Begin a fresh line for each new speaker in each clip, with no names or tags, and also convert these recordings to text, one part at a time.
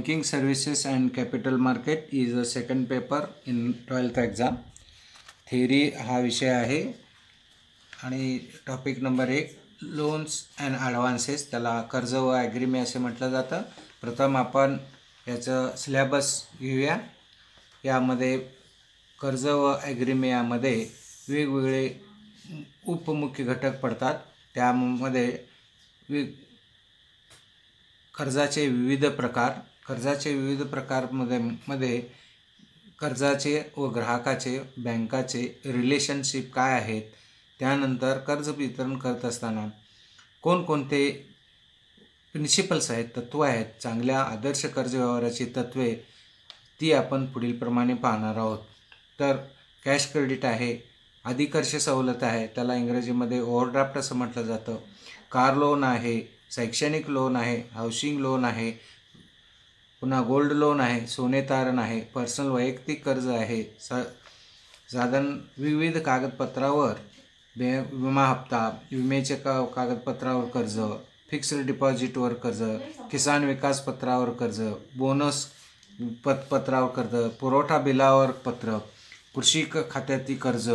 Banking services and capital market is the second paper in 12th exam. Theory हा विषय आहे आणि topic number 1 loans and advances, त्याला कर्ज व ॲग्रीमे असे म्हटलं जातं. प्रथम आपण याचं सिलेबस घेऊया. यामध्ये कर्ज व ॲग्रीमे यामध्ये वेगवेगळे उपमुख्य घटक पडतात. त्यामध्ये कर्जाचे विविध प्रकारमध्ये कर्जाचे व ग्राहकाचे बँकाचे रिलेशनशिप काय आहेत, त्यानंतर कर्ज वितरण करत असताना कोणकोणते प्रिन्सिपल्स आहेत, तत्त्व आहेत, चांगल्या आदर्श कर्ज व्यवहाराची तत्त्वे ती आपण पुढील प्रमाणे पाहणार आहोत. तर कॅश क्रेडिट आहे, अधिकर्ष सवलत आहे, त्याला इंग्रजीमध्ये ओव्हरड्राफ्ट असं म्हटलं जातं. कार लोन आहे, शैक्षणिक लोन आहे, हाऊसिंग लोन आहे, पुन्हा गोल्ड लोन आहे, सोने तारण आहे, पर्सनल वैयक्तिक कर्ज आहे, साधारण विविध कागदपत्रावर विमा हप्ता, विम्याचे कागदपत्रावर कर्ज, फिक्स्ड डिपॉझिटवर कर्ज, किसान विकास पत्रावर कर्ज, बोनस पत्रावर कर्ज, पुरवठा बिलावर पत्र, कृषी खात्यातील कर्ज,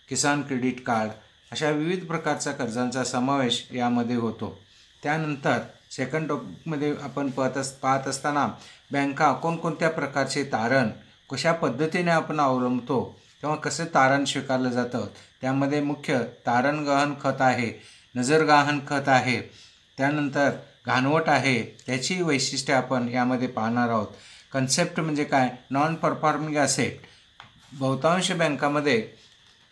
किसान क्रेडिट कार्ड, अशा विविध प्रकारच्या कर्जांचा समावेश यामध्ये होतो. त्यानंतर सेकंड टॉपिकमध्ये आपण पाहत असताना बँका कोणकोणत्या प्रकारचे तारण कशा पद्धतीने आपण अवलंबतो किंवा कसं तारण स्वीकारलं जातं, त्यामध्ये मुख्य तारण गहाण खत आहे, नजर गहाण खत आहे, त्यानंतर घाणवट आहे, त्याची वैशिष्ट्ये आपण यामध्ये पाहणार आहोत. कन्सेप्ट म्हणजे काय, नॉन परफॉर्मिंग ॲसेट. बहुतांश बँकामध्ये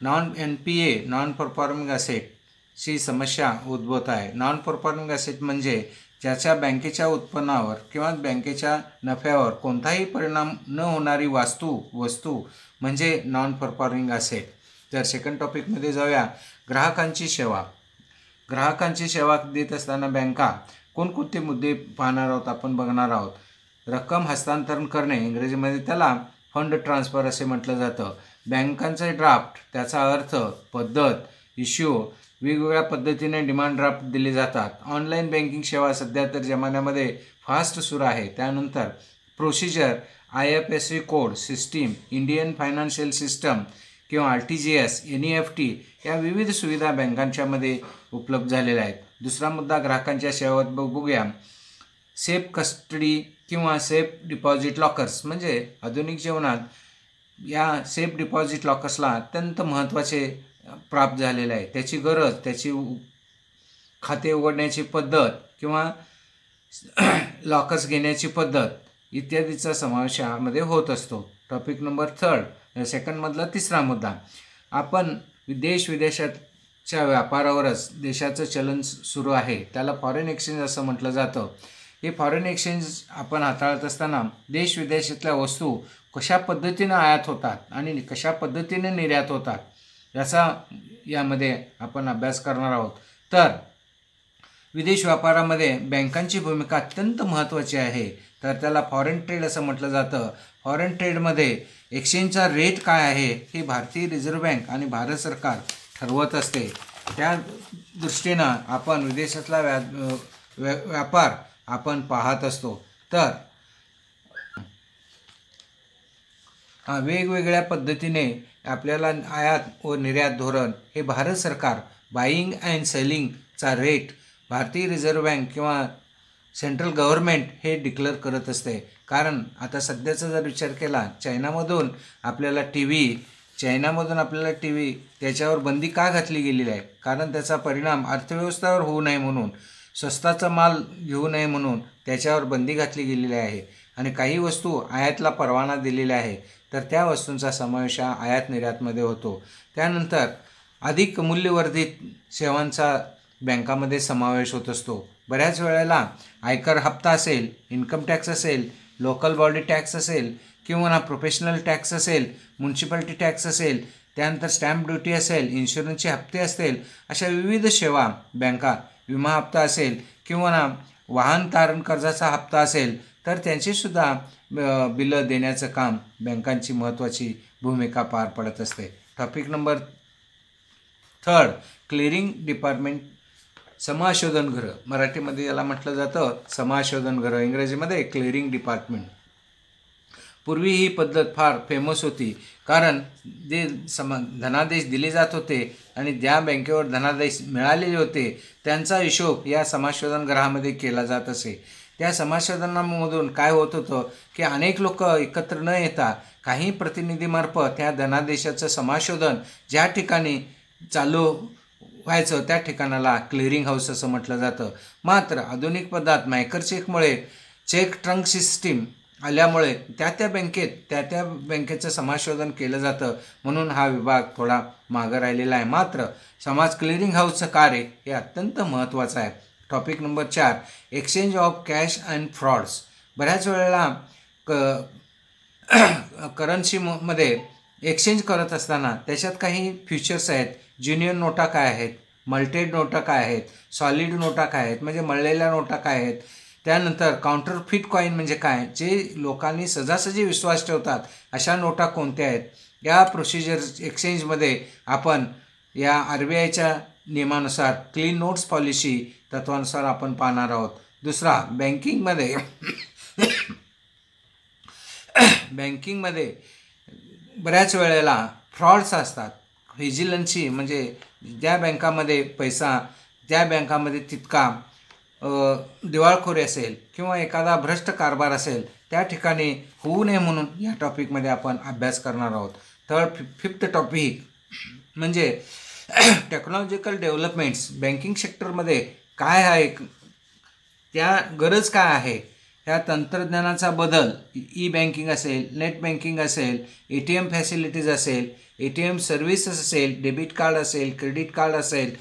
NPA नॉन परफॉर्मिंग ॲसेटची समस्या उद्भवत आहे. नॉन परफॉर्मिंग ॲसेट म्हणजे ज्याच्या बँकेच्या उत्पन्नावर किंवा बँकेच्या नफ्यावर कोणताही परिणाम न होणारी वस्तू म्हणजे नॉन परफॉर्मिंग ॲसेट. तर सेकंड टॉपिकमध्ये जाऊया. ग्राहकांची सेवा देत असताना बँका कोणकोणते मुद्दे पाहणार आहोत, आपण बघणार आहोत. रक्कम हस्तांतरण करणे, इंग्रजीमध्ये त्याला फंड ट्रान्सफर असे म्हटलं जातं. बँकांचे ड्राफ्ट, त्याचा अर्थ, पद्धत, इश्यू, वेगवेगळ्या पद्धतीने डिमांड ड्राफ्ट दिले जातात. ऑनलाईन बँकिंग सेवा सध्या तर जमान्यामध्ये फास्ट सुरू आहे. त्यानंतर procedure, IFSC code system, Indian financial system किंवा RTGS, NEFT या विविध सुविधा बँकांच्यामध्ये उपलब्ध झालेल्या आहेत. दुसरा मुद्दा ग्राहकांच्या सेवेत बघूया. सेफ कस्टडी किंवा सेफ डिपॉझिट लॉकर्स, म्हणजे आधुनिक जीवनात या सेफ डिपॉझिट लॉकर्सला अत्यंत महत्त्वाचे प्राप्त झालेलं आहे. त्याची गरज, त्याची खाते उघडण्याची पद्धत किंवा लॉकर्स घेण्याची पद्धत इत्यादीचा समावेश यामध्ये होत असतो. टॉपिक नंबर 3 सेकंडमधला तिसरा मुद्दा, आपण विदेशाच्या व्यापारावरच देशाचं चलन सुरू आहे, त्याला फॉरेन एक्सचेंज असं म्हटलं जातं. हे फॉरेन एक्सचेंज आपण हाताळत असताना देश विदेशातल्या वस्तू कशा पद्धतीनं आयात होतात आणि कशा पद्धतीने निर्यात होतात याचा यामध्ये आपण अभ्यास करणार आहोत. तर विदेश व्यापारामध्ये बँकांची भूमिका अत्यंत महत्त्वाची आहे. तर त्याला फॉरेन ट्रेड असं म्हटलं जातं. फॉरेन ट्रेडमध्ये एक्सचेंजचा रेट काय आहे हे भारतीय रिझर्व्ह बँक आणि भारत सरकार ठरवत असते. त्या दृष्टीनं आपण विदेशातला व्यापार आपण पाहत असतो. तर वेगवेगळ्या पद्धतीने आपल्याला आयात व निर्यात धोरण हे भारत सरकार बाईंग अँड सेलिंगचा रेट भारतीय रिझर्व्ह बँक किंवा सेंट्रल गव्हर्नमेंट हे डिक्लेअर करत असते. कारण आता सध्याचा जर विचार केला, चायनामधून आपल्याला टी व्ही त्याच्यावर बंदी का घातली गेलेली आहे, कारण त्याचा परिणाम अर्थव्यवस्थेवर होऊ नये म्हणून, स्वस्ताचा माल घेऊ नये म्हणून त्याच्यावर बंदी घातली गेलेली आहे. आणि काही वस्तू आयातला परवाना दिलेला आहे, तर त्या वस्तूंचा समावेश आयात निर्यातमध्ये होतो. त्यानंतर अधिक मूल्यवर्धित सेवांचा बँकामध्ये समावेश होत असतो. बऱ्याच वेळेला आयकर हप्ता असेल, इन्कम टॅक्स असेल, लोकल बॉडी टॅक्स असेल किंवा प्रोफेशनल टॅक्स असेल, म्युन्सिपालिटी टॅक्स असेल, त्यानंतर स्टॅम्प ड्युटी असेल, इन्शुरन्सचे हप्ते असतील, अशा विविध सेवा बँका, विमा हप्ता असेल किंवा वाहन तारण कर्जाचा हप्ता असेल, तर त्यांचीसुद्धा बिलं देण्याचं काम बँकांची महत्त्वाची भूमिका पार पडत असते. टॉपिक नंबर 3 क्लिअरिंग डिपार्टमेंट समाशोधन गृह, मराठीमध्ये याला म्हटलं जातं समाशोधन गृह, इंग्रजीमध्ये क्लिअरिंग डिपार्टमेंट. पूर्वी ही पद्धत फार फेमस होती, कारण जे धनादेश दिले जात होते आणि ज्या बँकेवर धनादेश मिळालेले होते त्यांचा हिशोब या समाशोधन गृहामध्ये केला जात असे. त्या समाशोधनामधून काय होत होतं की अनेक लोक एकत्र न येता काही प्रतिनिधीमार्फत त्या धनादेशाचं समाशोधन ज्या ठिकाणी चालू व्हायचं त्या ठिकाणाला क्लिअरिंग हाऊस असं म्हटलं जातं. मात्र आधुनिक पद्धत मायकर चेकमुळे चेक ट्रंक सिस्टीम आल्यामुळे त्या बँकेचं समाशोधन केलं जातं, म्हणून हा विभाग थोडा मागं राहिलेला आहे. मात्र समाज क्लिअरिंग हाऊसचं कार्य हे अत्यंत महत्त्वाचं आहे. Topic number 4, exchange of cash and frauds. बऱ्याच वेळेला करन्सीमध्ये एक्सचेंज करत असताना त्याच्यात काही फ्युचर्स आहेत. ज्युनियर नोटा काय आहेत, मल्टेड नोटा काय आहेत, सॉलिड नोटा काय आहेत, म्हणजे मळलेल्या नोटा काय आहेत, त्यानंतर काउंटरफिट कॉईन म्हणजे काय, जे लोकांनी सहजासहजी विश्वास ठेवतात अशा नोटा कोणत्या आहेत. या प्रोसिजर एक्सचेंजमध्ये आपण या RBIच्या नियमानुसार क्लीन नोट्स पॉलिसी तत्वानुसार आपण पाहणार आहोत. दुसरा, बँकिंगमध्ये बऱ्याच वेळेला फ्रॉड्स असतात. व्हिजिलन्सी म्हणजे ज्या बँकामध्ये ज्या बँकामध्ये तितका दिवाळखोरी असेल किंवा एखादा भ्रष्ट कारभार असेल त्या ठिकाणी होऊ नये म्हणून या टॉपिकमध्ये आपण अभ्यास करणार आहोत. तर 5th टॉपिक म्हणजे टेक्नॉलॉजिकल डेव्हलपमेंट्स. बँकिंग सेक्टरमध्ये काय आहे, त्या गरज काय आहे, ह्या तंत्रज्ञानाचा बदल, बँकिंग असेल, नेट बँकिंग असेल, ATM फॅसिलिटीज असेल, ATM सर्व्हिसेस असेल, डेबिट कार्ड असेल, क्रेडिट कार्ड असेल,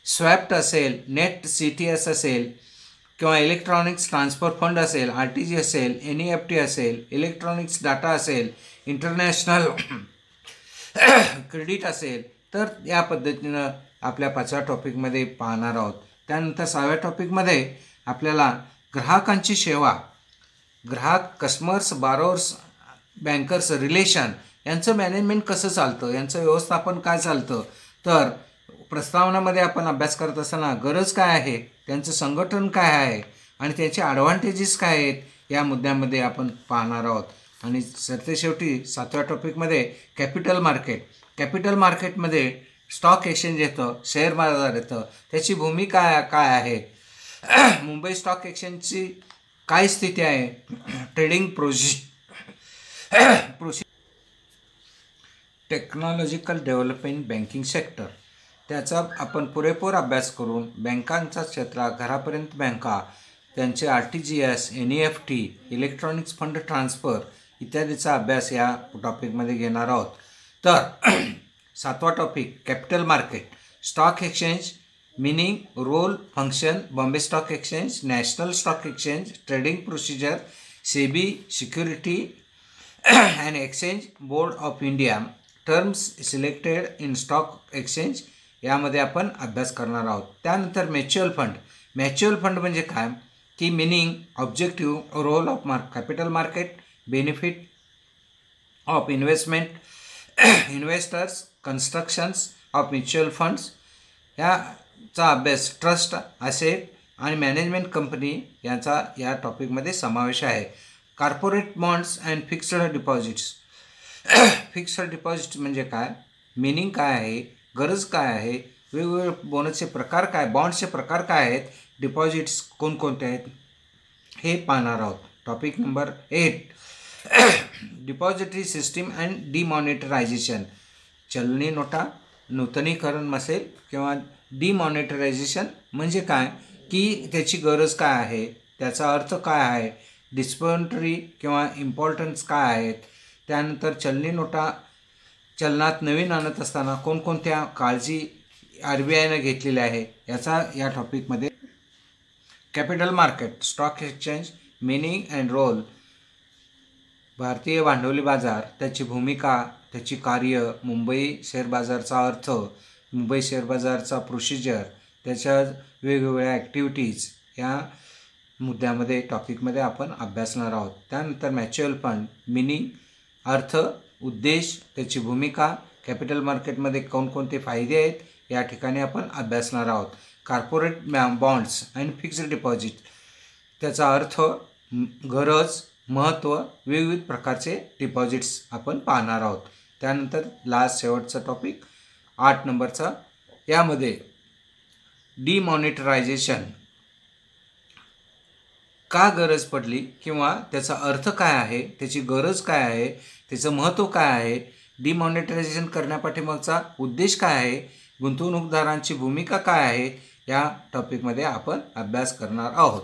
स्वॅप्ट असेल, नेट CTS असेल किंवा इलेक्ट्रॉनिक्स ट्रान्सफर फंड असेल, RTG असेल, NEFT असेल, इलेक्ट्रॉनिक्स डाटा असेल, इंटरनॅशनल क्रेडिट असेल, तर या पद्धतीनं आपल्या 5व्या टॉपिकमध्ये पाहणार आहोत. त्यानंतर 6व्या टॉपिकमध्ये आपल्याला ग्राहकांची सेवा, ग्राहक, कस्टमर्स, बारोर्स, बँकर्स रिलेशन यांचं मॅनेजमेंट कसं चालतं, यांचं व्यवस्थापन काय चालतं. तर प्रस्तावनामध्ये आपण अभ्यास करत असताना गरज काय आहे, त्यांचं संघटन काय आहे आणि त्याचे ॲडव्हान्टेजेस काय आहेत या मुद्द्यामध्ये आपण पाहणार आहोत. आणि सरतेशेवटी 7व्या टॉपिकमध्ये कॅपिटल मार्केटमध्ये स्टॉक एक्सचेंज येतं, शेअर बाजार येतं, त्याची भूमिका काय आहे, मुंबई स्टॉक एक्सचेंजची काय स्थिती आहे, trading technological development banking sector, त्याचा आपण पुरेपूर अभ्यास करून बँकांचा क्षेत्रात घरापर्यंत बँका, त्यांचे RTGS, NEFT, electronics fund transfer इत्यादीचा अभ्यास या टॉपिकमध्ये घेणार आहोत. तर 7वा topic capital market, stock exchange, meaning, role, function, Bombay stock exchange, national stock exchange, trading procedure, SEBI, security and exchange board of India, terms selected in stock exchange यामध्ये आपण अभ्यास करणार आहोत. त्यानंतर म्युच्युअल फंड म्हणजे काय, की meaning, objective, role of capital market, benefit of investors, constructions of mutual funds याचा अभ्यास, ट्रस्ट, असेट आणि मॅनेजमेंट कंपनी याचा या टॉपिकमध्ये समावेश आहे. Corporate bonds and fixed deposit म्हणजे काय, मीनिंग काय आहे, गरज काय आहे, वेगवेगळे बोनसचे प्रकार काय, बॉन्ड्सचे प्रकार काय आहेत, डिपॉझिट्स कोणकोणते आहेत हे पाहणार आहोत. Topic number 8 depository system and demonetisation. चलनी नोटा नूतनीकरण असेल किंवा डिमॉनिटरायझेशन म्हणजे काय, की त्याची गरज काय आहे, त्याचा अर्थ काय आहे, डिस्पोजिटरी किंवा इम्पॉर्टन्स काय आहेत. त्यानंतर चलनी नोटा चलनात नवीन आणत असताना कोणकोणत्या काळजी RBIनं घेतलेल्या आहे याचा या टॉपिकमध्ये. Capital market, stock exchange, meaning and role, भारतीय भांडवली बाजार, त्याची भूमिका, त्याची कार्य, मुंबई शेअर बाजारचा अर्थ, मुंबई शेअर बाजारचा प्रोसिजर, त्याच्या वेगवेगळ्या ॲक्टिव्हिटीज या मुद्द्यामध्ये टॉपिकमध्ये आपण अभ्यासणार आहोत. त्यानंतर म्युच्युअल फंड, मीनिंग, अर्थ, उद्देश, त्याची भूमिका, कॅपिटल मार्केटमध्ये कोणकोणते फायदे आहेत या ठिकाणी आपण अभ्यासणार आहोत. Corporate bonds and fixed deposit, त्याचा अर्थ, गरज, महत्त्व, विविध प्रकारचे डिपॉझिट्स आपण पाहणार आहोत. त्यानंतर लास्ट शेवटचा टॉपिक 8 नंबरचा, यामध्ये डिमॉनिटरायझेशन का गरज पडली किंवा त्याचा अर्थ काय आहे, त्याची गरज काय आहे, त्याचं महत्त्व काय आहे, डिमॉनिटरायझेशन करण्यापाठीमागचा उद्देश काय आहे, गुंतवणूकदारांची भूमिका काय आहे, या टॉपिकमध्ये आपण अभ्यास करणार आहोत.